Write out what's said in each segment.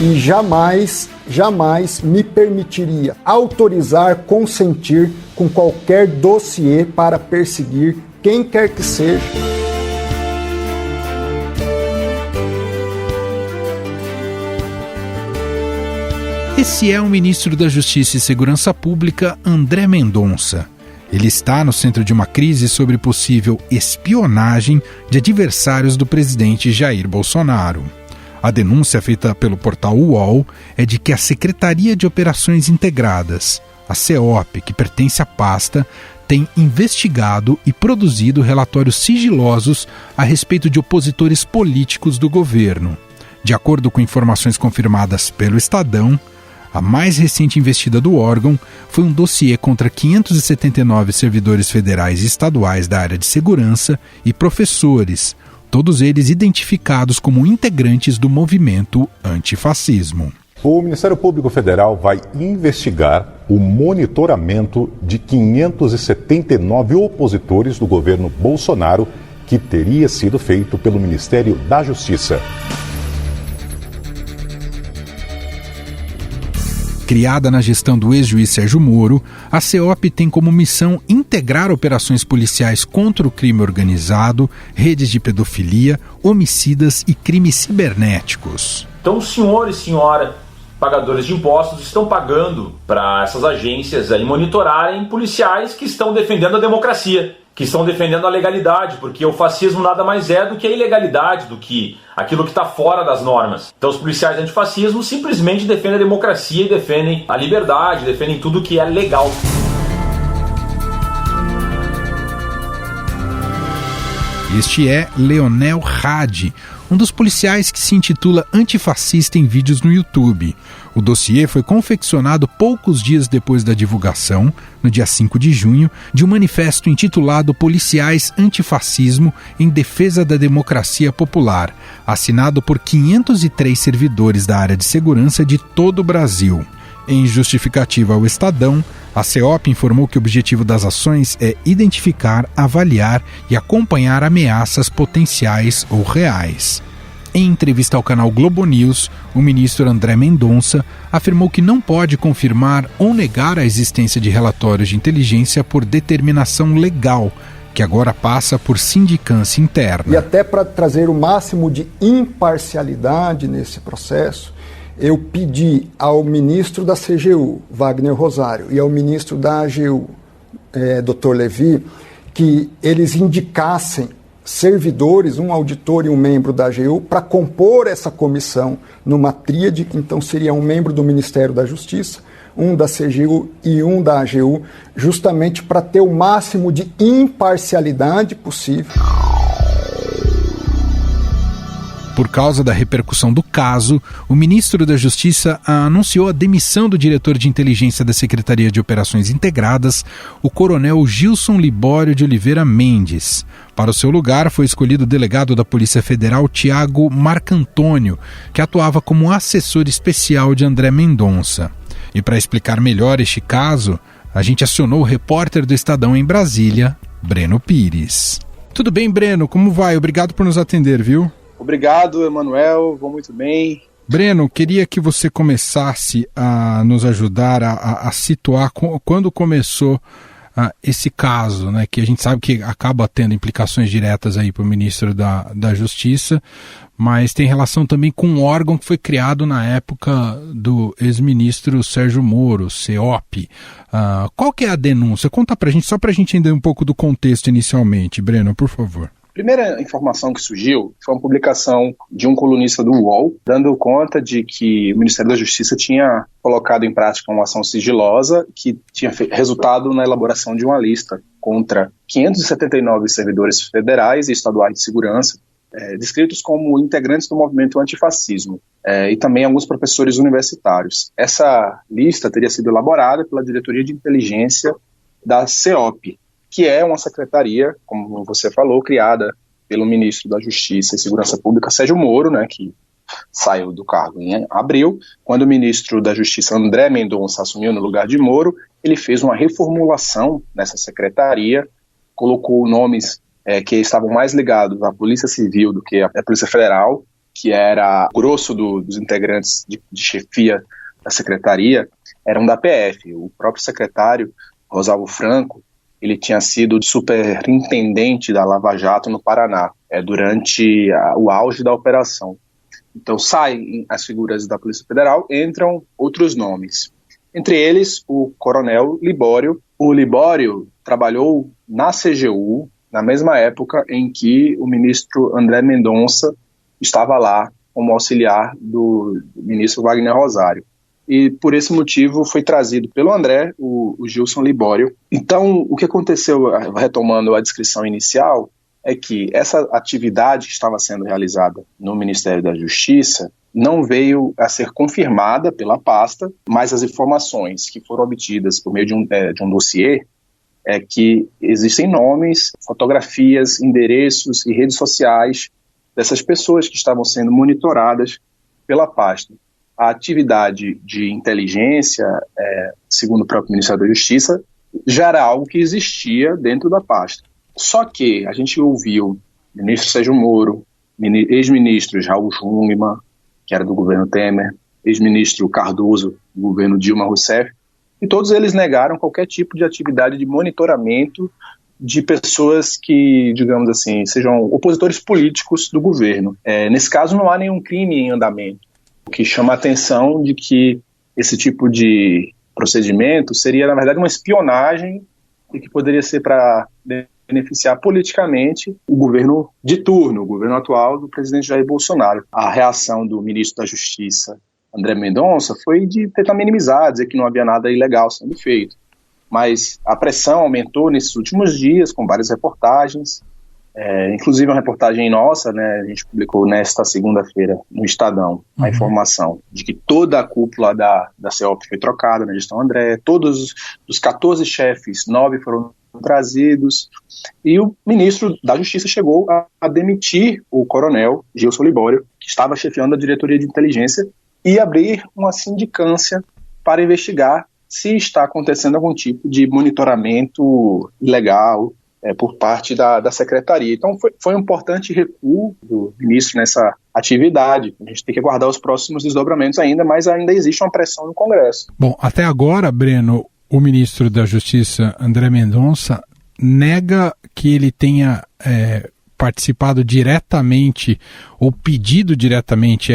e jamais me permitiria autorizar, consentir com qualquer dossiê para perseguir quem quer que seja. Esse é o ministro da Justiça e Segurança Pública, André Mendonça. Ele está no centro de uma crise sobre possível espionagem de adversários do presidente Jair Bolsonaro. A denúncia feita pelo portal UOL é de que a Secretaria de Operações Integradas, a CEOP, que pertence à pasta, tem investigado e produzido relatórios sigilosos a respeito de opositores políticos do governo. De acordo com informações confirmadas pelo Estadão, a mais recente investida do órgão foi um dossiê contra 579 servidores federais e estaduais da área de segurança e professores, todos eles identificados como integrantes do movimento antifascismo. O Ministério Público Federal vai investigar o monitoramento de 579 opositores do governo Bolsonaro, que teria sido feito pelo Ministério da Justiça. Criada na gestão do ex-juiz Sérgio Moro, a CEOP tem como missão integrar operações policiais contra o crime organizado, redes de pedofilia, homicidas e crimes cibernéticos. Então, os senhores e senhora pagadores de impostos estão pagando para essas agências aí monitorarem policiais que estão defendendo a democracia, que estão defendendo a legalidade, porque o fascismo nada mais é do que a ilegalidade, do que aquilo que está fora das normas. Então os policiais antifascismo simplesmente defendem a democracia e defendem a liberdade, defendem tudo que é legal. Este é Leonel Hadi, um dos policiais que se intitula antifascista em vídeos no YouTube. O dossiê foi confeccionado poucos dias depois da divulgação, no dia 5 de junho, de um manifesto intitulado Policiais Antifascismo em Defesa da Democracia Popular, assinado por 503 servidores da área de segurança de todo o Brasil. Em justificativa ao Estadão, a CEOP informou que o objetivo das ações é identificar, avaliar e acompanhar ameaças potenciais ou reais. Em entrevista ao canal Globo News, o ministro André Mendonça afirmou que não pode confirmar ou negar a existência de relatórios de inteligência por determinação legal, que agora passa por sindicância interna. E até para trazer o máximo de imparcialidade nesse processo, eu pedi ao ministro da CGU, Wagner Rosário, e ao ministro da AGU, Dr. Levi, que eles indicassem servidores, um auditor e um membro da AGU, para compor essa comissão numa tríade. Então seria um membro do Ministério da Justiça, um da CGU e um da AGU, justamente para ter o máximo de imparcialidade possível. Por causa da repercussão do caso, o ministro da Justiça anunciou a demissão do diretor de inteligência da Secretaria de Operações Integradas, o coronel Gilson Libório de Oliveira Mendes. Para o seu lugar foi escolhido o delegado da Polícia Federal, Tiago Marcantônio, que atuava como assessor especial de André Mendonça. E para explicar melhor este caso, a gente acionou o repórter do Estadão em Brasília, Breno Pires. Tudo bem, Breno? Como vai? Obrigado por nos atender, viu? Obrigado, Emanuel. Vou muito bem. Breno, queria que você começasse a nos ajudar a situar quando começou esse caso, né, que a gente sabe que acaba tendo implicações diretas aí para o ministro da Justiça, mas tem relação também com um órgão que foi criado na época do ex-ministro Sérgio Moro, CEOP. Qual que é a denúncia? Conta pra gente, só pra gente entender um pouco do contexto inicialmente, Breno, por favor. A primeira informação que surgiu foi uma publicação de um colunista do UOL, dando conta de que o Ministério da Justiça tinha colocado em prática uma ação sigilosa que tinha resultado na elaboração de uma lista contra 579 servidores federais e estaduais de segurança, descritos como integrantes do movimento antifascismo, e também alguns professores universitários. Essa lista teria sido elaborada pela Diretoria de Inteligência da CEOP, que é uma secretaria, como você falou, criada pelo ministro da Justiça e Segurança Pública, Sérgio Moro, né, que saiu do cargo em abril. Quando o ministro da Justiça, André Mendonça, assumiu no lugar de Moro, ele fez uma reformulação nessa secretaria, colocou nomes que estavam mais ligados à Polícia Civil do que à Polícia Federal, que era grosso dos integrantes de chefia da secretaria, eram da PF. O próprio secretário, Rosalvo Franco, ele tinha sido superintendente da Lava Jato no Paraná, durante o auge da operação. Então saem as figuras da Polícia Federal, entram outros nomes. Entre eles, o coronel Libório. O Libório trabalhou na CGU, na mesma época em que o ministro André Mendonça estava lá como auxiliar do ministro Wagner Rosário. E por esse motivo foi trazido pelo André o Gilson Libório. Então, o que aconteceu, retomando a descrição inicial, é que essa atividade que estava sendo realizada no Ministério da Justiça não veio a ser confirmada pela pasta, mas as informações que foram obtidas por meio de um dossiê é que existem nomes, fotografias, endereços e redes sociais dessas pessoas que estavam sendo monitoradas pela pasta. A atividade de inteligência, segundo o próprio Ministério da Justiça, já era algo que existia dentro da pasta. Só que a gente ouviu o ministro Sérgio Moro, ex-ministros Raul Jungmann, que era do governo Temer, ex-ministro Cardoso, do governo Dilma Rousseff, e todos eles negaram qualquer tipo de atividade de monitoramento de pessoas que, digamos assim, sejam opositores políticos do governo. Nesse caso, não há nenhum crime em andamento, o que chama a atenção de que esse tipo de procedimento seria, na verdade, uma espionagem e que poderia ser para beneficiar politicamente o governo de turno, o governo atual do presidente Jair Bolsonaro. A reação do ministro da Justiça, André Mendonça, foi de tentar minimizar, dizer que não havia nada ilegal sendo feito. Mas a pressão aumentou nesses últimos dias, com várias reportagens, inclusive uma reportagem nossa, né, a gente publicou nesta segunda-feira no Estadão, a informação de que toda a cúpula da CEOP foi trocada na gestão André, todos os 14 chefes, 9 foram trazidos, e o ministro da Justiça chegou a demitir o coronel Gilson Libório, que estava chefiando a diretoria de inteligência, e abrir uma sindicância para investigar se está acontecendo algum tipo de monitoramento ilegal por parte da secretaria. Então foi um importante recuo do ministro nessa atividade. A gente tem que aguardar os próximos desdobramentos ainda, mas ainda existe uma pressão no Congresso. Bom, até agora, Breno, o ministro da Justiça, André Mendonça, nega que ele tenha participado diretamente ou pedido diretamente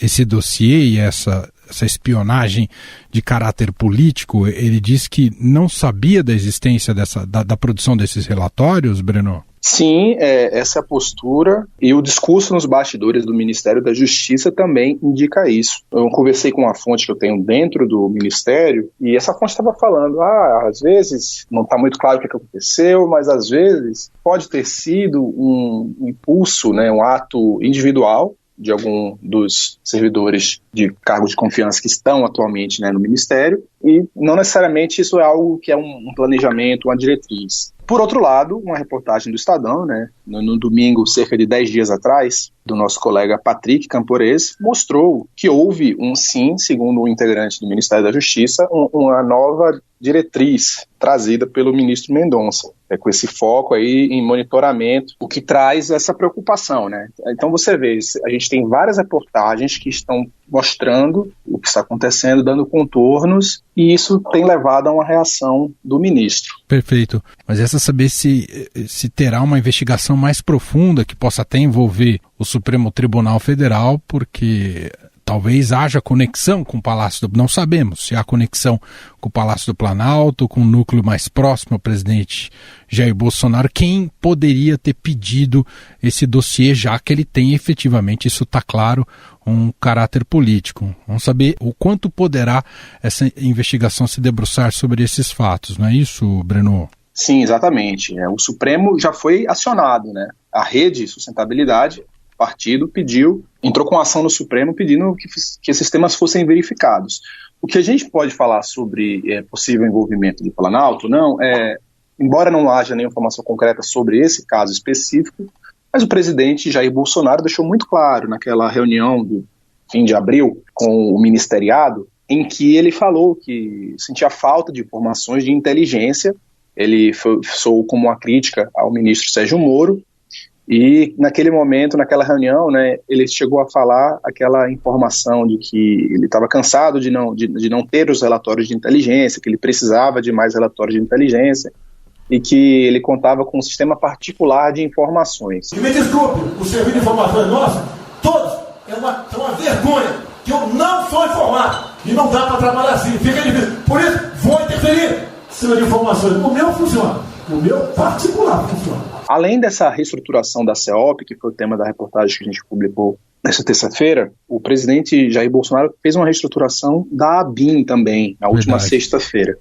esse dossiê e essa espionagem de caráter político. Ele diz que não sabia da existência da produção desses relatórios, Breno? Sim, essa é a postura, e o discurso nos bastidores do Ministério da Justiça também indica isso. Eu conversei com uma fonte que eu tenho dentro do Ministério, e essa fonte estava falando, às vezes não está muito claro o que aconteceu, mas às vezes pode ter sido um impulso, né, um ato individual de algum dos servidores de cargo de confiança que estão atualmente, né, no Ministério, e não necessariamente isso é algo que é um planejamento, uma diretriz. Por outro lado, uma reportagem do Estadão, né, no domingo, cerca de 10 dias atrás, do nosso colega Patrick Campores, mostrou que houve sim, segundo o integrante do Ministério da Justiça, uma nova diretriz trazida pelo ministro Mendonça, com esse foco aí em monitoramento, o que traz essa preocupação, né? Então você vê, a gente tem várias reportagens que estão mostrando o que está acontecendo, dando contornos, e isso tem levado a uma reação do ministro. Perfeito. Mas essa saber se terá uma investigação mais profunda que possa até envolver o Supremo Tribunal Federal, porque talvez haja conexão com o Palácio do... Não sabemos se há conexão com o Palácio do Planalto, com o núcleo mais próximo ao presidente Jair Bolsonaro. Quem poderia ter pedido esse dossiê, já que ele tem efetivamente, isso está claro, um caráter político. Vamos saber o quanto poderá essa investigação se debruçar sobre esses fatos, não é isso, Breno? Sim, exatamente. O Supremo já foi acionado, né? A Rede Sustentabilidade, partido, entrou com ação no Supremo pedindo que esses temas fossem verificados. O que a gente pode falar sobre possível envolvimento do Planalto, embora não haja nenhuma informação concreta sobre esse caso específico, mas o presidente Jair Bolsonaro deixou muito claro naquela reunião do fim de abril com o ministeriado, em que ele falou que sentia falta de informações de inteligência. Ele soou como uma crítica ao ministro Sérgio Moro, E naquele momento, naquela reunião, né, ele chegou a falar aquela informação de que ele estava cansado de não ter os relatórios de inteligência, que ele precisava de mais relatórios de inteligência e que ele contava com um sistema particular de informações. E me desculpe, o serviço de informações nosso, todos, é uma vergonha, que eu não sou informado e não dá para trabalhar assim, fica difícil. Por isso, vou interferir. Sistema de informações, o meu funciona, o meu particular funciona. Além dessa reestruturação da CEOP, que foi o tema da reportagem que a gente publicou nesta terça-feira, o presidente Jair Bolsonaro fez uma reestruturação da ABIN também, na última sexta-feira.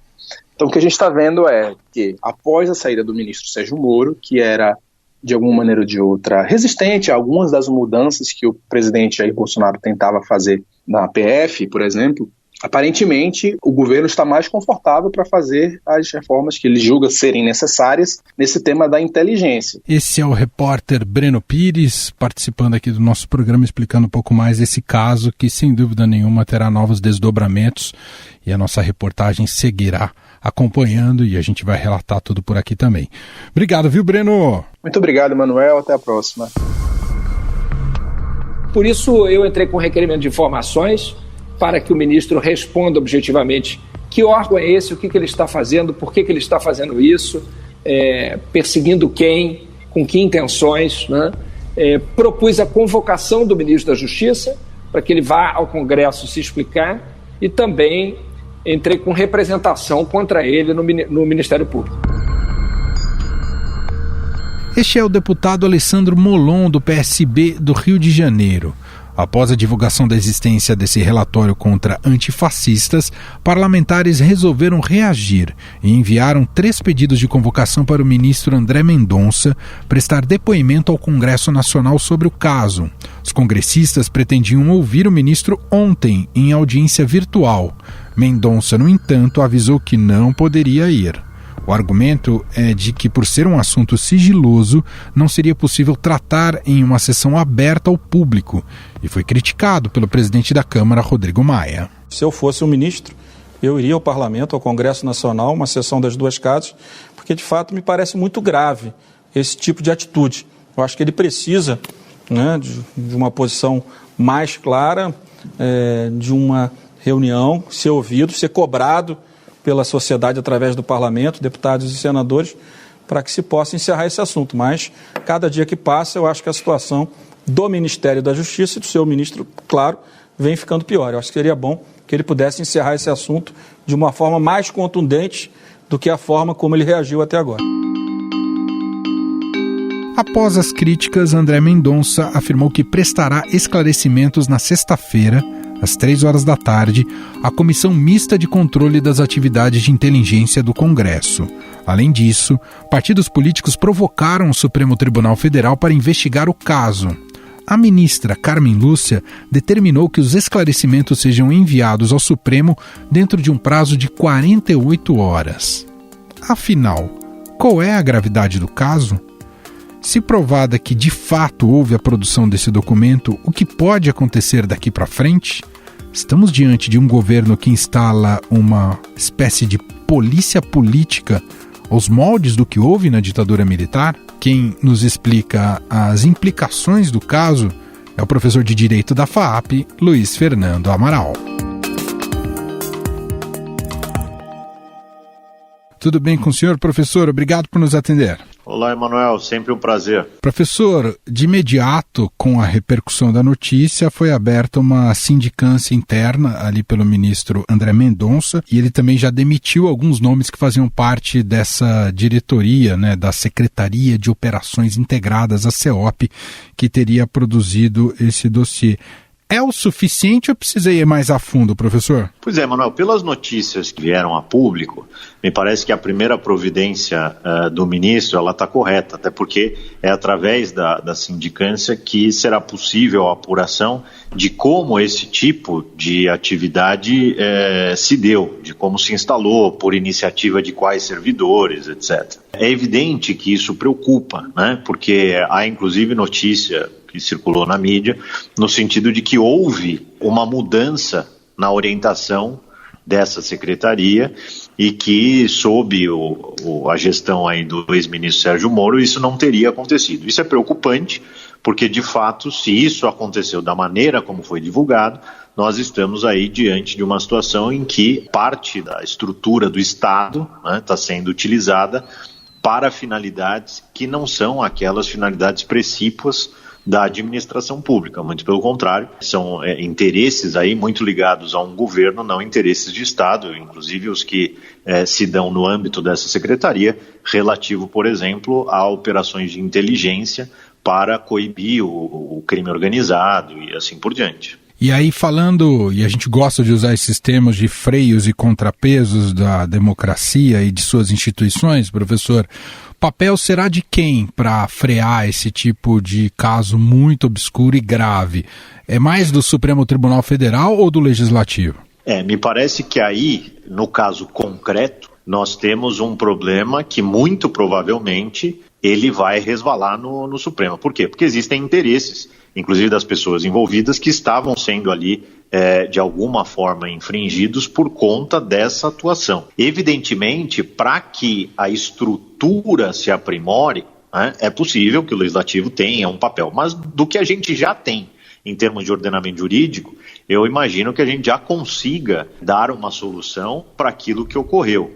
Então o que a gente está vendo é que, após a saída do ministro Sérgio Moro, que era, de alguma maneira ou de outra, resistente a algumas das mudanças que o presidente Jair Bolsonaro tentava fazer na PF, por exemplo, aparentemente o governo está mais confortável para fazer as reformas que ele julga serem necessárias nesse tema da inteligência. Esse é o repórter Breno Pires, participando aqui do nosso programa, explicando um pouco mais esse caso, que sem dúvida nenhuma terá novos desdobramentos, e a nossa reportagem seguirá acompanhando e a gente vai relatar tudo por aqui também. Obrigado, viu, Breno? Muito obrigado, Manuel. Até a próxima. Por isso eu entrei com requerimento de informações para que o ministro responda objetivamente que órgão é esse, o que ele está fazendo, por que ele está fazendo isso, perseguindo quem, com que intenções, né? Propus a convocação do ministro da Justiça para que ele vá ao Congresso se explicar e também entrei com representação contra ele no Ministério Público. Este é o deputado Alessandro Molon, do PSB do Rio de Janeiro. Após a divulgação da existência desse relatório contra antifascistas, parlamentares resolveram reagir e enviaram 3 pedidos de convocação para o ministro André Mendonça prestar depoimento ao Congresso Nacional sobre o caso. Os congressistas pretendiam ouvir o ministro ontem, em audiência virtual. Mendonça, no entanto, avisou que não poderia ir. O argumento é de que, por ser um assunto sigiloso, não seria possível tratar em uma sessão aberta ao público, e foi criticado pelo presidente da Câmara, Rodrigo Maia. Se eu fosse um ministro, eu iria ao Parlamento, ao Congresso Nacional, uma sessão das 2 casas, porque de fato me parece muito grave esse tipo de atitude. Eu acho que ele precisa, né, de uma posição mais clara, de uma reunião, ser ouvido, ser cobrado pela sociedade através do parlamento, deputados e senadores, para que se possa encerrar esse assunto. Mas, cada dia que passa, eu acho que a situação do Ministério da Justiça e do seu ministro, claro, vem ficando pior. Eu acho que seria bom que ele pudesse encerrar esse assunto de uma forma mais contundente do que a forma como ele reagiu até agora. Após as críticas, André Mendonça afirmou que prestará esclarecimentos na sexta-feira, às 15h, à Comissão Mista de Controle das Atividades de Inteligência do Congresso. Além disso, partidos políticos provocaram o Supremo Tribunal Federal para investigar o caso. A ministra Carmen Lúcia determinou que os esclarecimentos sejam enviados ao Supremo dentro de um prazo de 48 horas. Afinal, qual é a gravidade do caso? Se provada que de fato houve a produção desse documento, o que pode acontecer daqui para frente? Estamos diante de um governo que instala uma espécie de polícia política aos moldes do que houve na ditadura militar? Quem nos explica as implicações do caso é o professor de Direito da FAAP, Luiz Fernando Amaral. Tudo bem com o senhor, professor? Obrigado por nos atender. Olá, Emanuel, sempre um prazer. Professor, de imediato, com a repercussão da notícia, foi aberta uma sindicância interna ali pelo ministro André Mendonça, e ele também já demitiu alguns nomes que faziam parte dessa diretoria, né, da Secretaria de Operações Integradas, a CEOP, que teria produzido esse dossiê. É o suficiente ou precisa ir mais a fundo, professor? Pois é, Manuel, pelas notícias que vieram a público, me parece que a primeira providência do ministro ela está correta, até porque é através da sindicância que será possível a apuração de como esse tipo de atividade se deu, de como se instalou, por iniciativa de quais servidores, etc. É evidente que isso preocupa, né? Porque há inclusive notícia que circulou na mídia, no sentido de que houve uma mudança na orientação dessa secretaria e que, sob a gestão aí do ex-ministro Sérgio Moro, isso não teria acontecido. Isso é preocupante, porque, de fato, se isso aconteceu da maneira como foi divulgado, nós estamos aí diante de uma situação em que parte da estrutura do Estado está sendo utilizada para finalidades que não são aquelas finalidades precípuas da administração pública, muito pelo contrário, são interesses aí muito ligados a um governo, não interesses de Estado, inclusive os que se dão no âmbito dessa secretaria, relativo, por exemplo, a operações de inteligência para coibir o crime organizado e assim por diante. E aí falando, e a gente gosta de usar esses termos de freios e contrapesos da democracia e de suas instituições, professor, o papel será de quem para frear esse tipo de caso muito obscuro e grave? É mais do Supremo Tribunal Federal ou do Legislativo? Me parece que aí, no caso concreto, nós temos um problema que muito provavelmente ele vai resvalar no Supremo. Por quê? Porque existem interesses, inclusive das pessoas envolvidas, que estavam sendo ali, de alguma forma, infringidos por conta dessa atuação. Evidentemente, para que a estrutura se aprimore, é possível que o Legislativo tenha um papel, mas do que a gente já tem em termos de ordenamento jurídico, eu imagino que a gente já consiga dar uma solução para aquilo que ocorreu.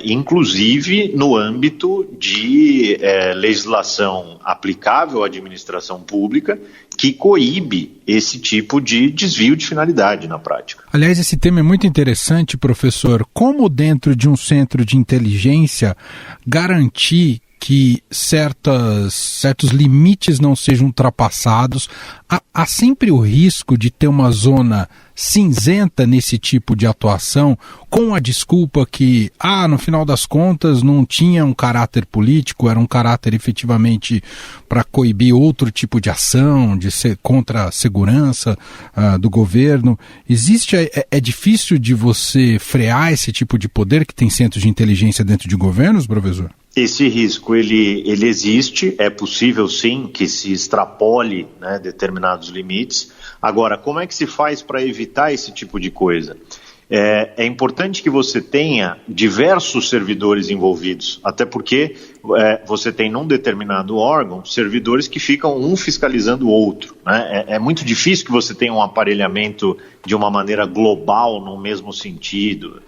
Inclusive no âmbito de legislação aplicável à administração pública que coíbe esse tipo de desvio de finalidade na prática. Aliás, esse tema é muito interessante, professor. Como dentro de um centro de inteligência garantir que certos limites não sejam ultrapassados? Há sempre o risco de ter uma zona cinzenta nesse tipo de atuação, com a desculpa que, no final das contas, não tinha um caráter político, era um caráter efetivamente para coibir outro tipo de ação, de ser contra a segurança do governo. É difícil de você frear esse tipo de poder que tem centros de inteligência dentro de governos, professor? Esse risco, ele existe, é possível sim que se extrapole determinados limites. Agora, como é que se faz para evitar esse tipo de coisa? É importante que você tenha diversos servidores envolvidos, até porque você tem num determinado órgão servidores que ficam um fiscalizando o outro. É muito difícil que você tenha um aparelhamento de uma maneira global no mesmo sentido.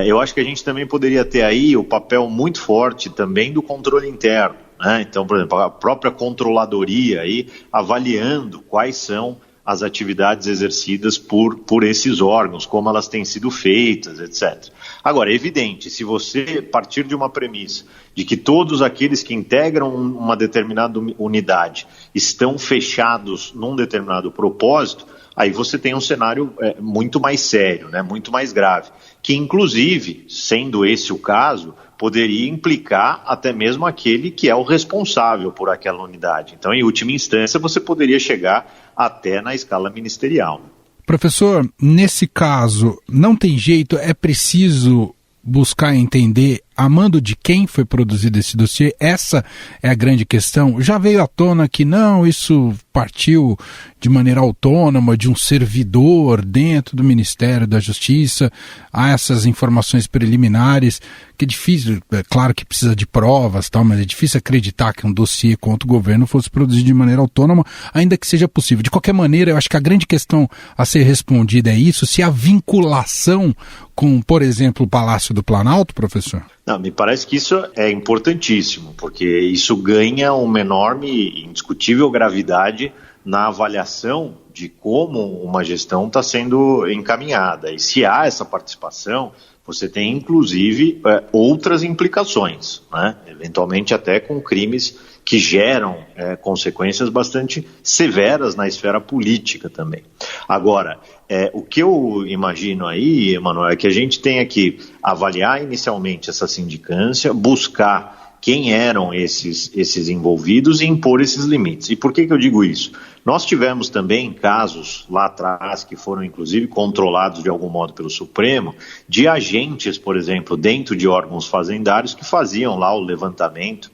Eu acho que a gente também poderia ter aí o papel muito forte também do controle interno. Então, por exemplo, a própria controladoria aí avaliando quais são as atividades exercidas por esses órgãos, como elas têm sido feitas, etc. Agora, é evidente, se você partir de uma premissa de que todos aqueles que integram uma determinada unidade estão fechados num determinado propósito, aí você tem um cenário muito mais sério, muito mais grave, que inclusive, sendo esse o caso, poderia implicar até mesmo aquele que é o responsável por aquela unidade. Então, em última instância, você poderia chegar até na escala ministerial. Professor, nesse caso, não tem jeito, é preciso buscar entender a mando de quem foi produzido esse dossiê. Essa é a grande questão. Já veio à tona que não, isso partiu de maneira autônoma de um servidor dentro do Ministério da Justiça. Há essas informações preliminares, que é difícil, é claro que precisa de provas, mas é difícil acreditar que um dossiê contra o governo fosse produzido de maneira autônoma, ainda que seja possível. De qualquer maneira, eu acho que a grande questão a ser respondida é isso, se a vinculação com, por exemplo, o Palácio do Planalto, professor? Não, me parece que isso é importantíssimo, porque isso ganha uma enorme e indiscutível gravidade na avaliação de como uma gestão está sendo encaminhada. E se há essa participação, você tem inclusive outras implicações, eventualmente até com crimes que geram consequências bastante severas na esfera política também. Agora, o que eu imagino aí, Emanuel, é que a gente tenha que avaliar inicialmente essa sindicância, buscar quem eram esses envolvidos e impor esses limites. E por que eu digo isso? Nós tivemos também casos lá atrás, que foram inclusive controlados de algum modo pelo Supremo, de agentes, por exemplo, dentro de órgãos fazendários que faziam lá o levantamento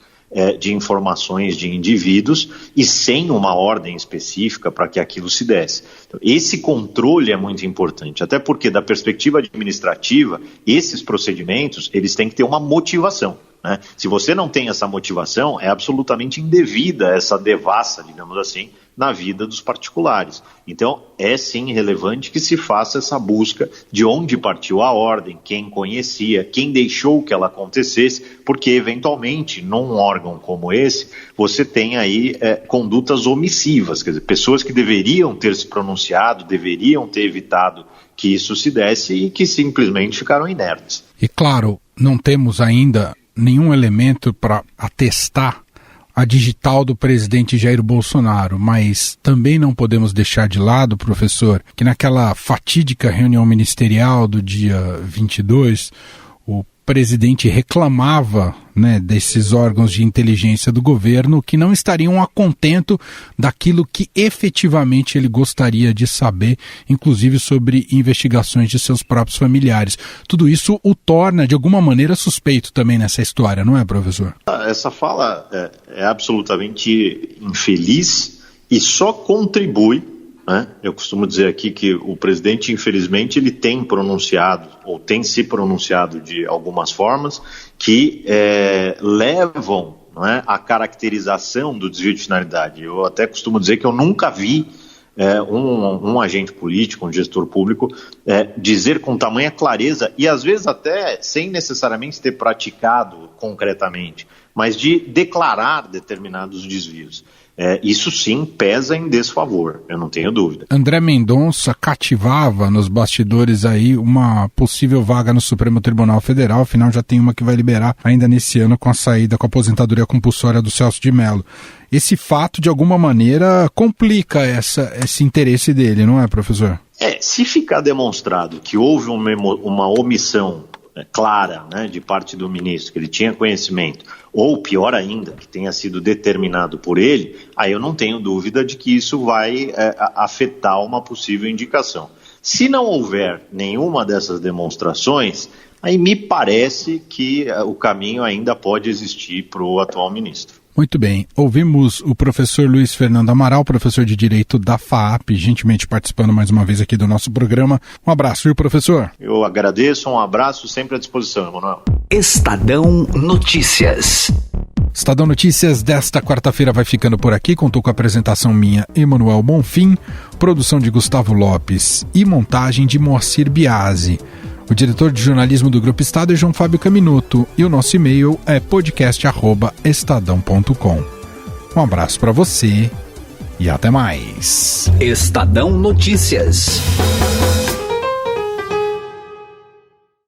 de informações de indivíduos e sem uma ordem específica para que aquilo se desse. Então, esse controle é muito importante, até porque da perspectiva administrativa, esses procedimentos, eles têm que ter uma motivação, né? Se você não tem essa motivação, é absolutamente indevida essa devassa, digamos assim, na vida dos particulares. Então, é sim relevante que se faça essa busca de onde partiu a ordem, quem conhecia, quem deixou que ela acontecesse, porque, eventualmente, num órgão como esse, você tem aí condutas omissivas, quer dizer, pessoas que deveriam ter se pronunciado, deveriam ter evitado que isso se desse e que simplesmente ficaram inertes. E, claro, não temos ainda nenhum elemento para atestar a digital do presidente Jair Bolsonaro, mas também não podemos deixar de lado, professor, que naquela fatídica reunião ministerial do dia 22, o presidente reclamava, né, desses órgãos de inteligência do governo que não estariam a contento daquilo que efetivamente ele gostaria de saber, inclusive sobre investigações de seus próprios familiares. Tudo isso o torna, de alguma maneira, suspeito também nessa história, não é, professor? Essa fala é absolutamente infeliz e só contribui, né? Eu costumo dizer aqui que o presidente, infelizmente, ele tem pronunciado, ou tem se pronunciado de algumas formas, que levam, né, à caracterização do desvio de finalidade. Eu até costumo dizer que eu nunca vi um agente político, um gestor público, dizer com tamanha clareza, e às vezes até sem necessariamente ter praticado concretamente, mas de declarar determinados desvios. Isso sim pesa em desfavor, eu não tenho dúvida. André Mendonça cativava nos bastidores aí uma possível vaga no Supremo Tribunal Federal, afinal já tem uma que vai liberar ainda nesse ano com a saída, com a aposentadoria compulsória do Celso de Mello. Esse fato, de alguma maneira, complica esse interesse dele, não é, professor? Se ficar demonstrado que houve uma omissão clara, né, de parte do ministro, que ele tinha conhecimento, ou pior ainda, que tenha sido determinado por ele, aí eu não tenho dúvida de que isso vai afetar uma possível indicação. Se não houver nenhuma dessas demonstrações, aí me parece que o caminho ainda pode existir para o atual ministro. Muito bem, ouvimos o professor Luiz Fernando Amaral, professor de Direito da FAAP, gentilmente participando mais uma vez aqui do nosso programa. Um abraço, viu, professor? Eu agradeço, um abraço, sempre à disposição, Emanuel. Estadão Notícias. Estadão Notícias desta quarta-feira vai ficando por aqui, contou com a apresentação minha, Emanuel Bonfim, produção de Gustavo Lopes e montagem de Moacir Biasi. O diretor de jornalismo do Grupo Estado é João Fábio Caminuto e o nosso e-mail é podcast@estadão.com. Um abraço para você e até mais. Estadão Notícias.